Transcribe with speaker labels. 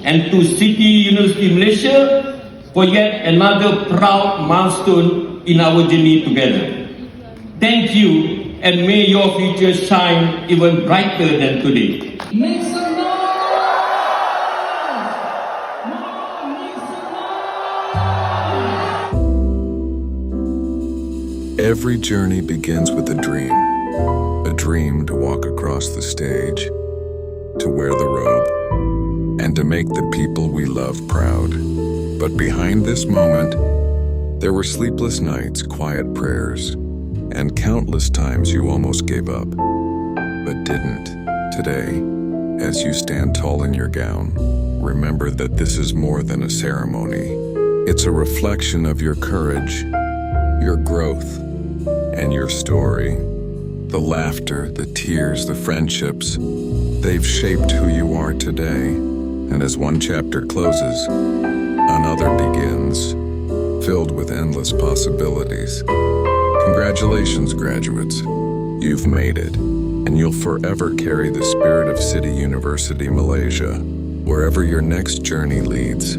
Speaker 1: and to CityU University Malaysia for yet another proud milestone in our journey together. Thank you, and may your future shine even brighter than today.
Speaker 2: Make some noise!
Speaker 3: Every journey begins with a dream to walk across the stage, to wear the robe, and to make the people we love proud. But behind this moment, there were sleepless nights, quiet prayers, and countless times you almost gave up, but didn't. Today, as you stand tall in your gown, remember that this is more than a ceremony. It's a reflection of your courage, your growth, and your story. The laughter, the tears, the friendships, they've shaped who you are today. And as one chapter closes, another begins, filled with endless possibilities. Congratulations, graduates. You've made it, and you'll forever carry the spirit of City University Malaysia, wherever your next journey leads.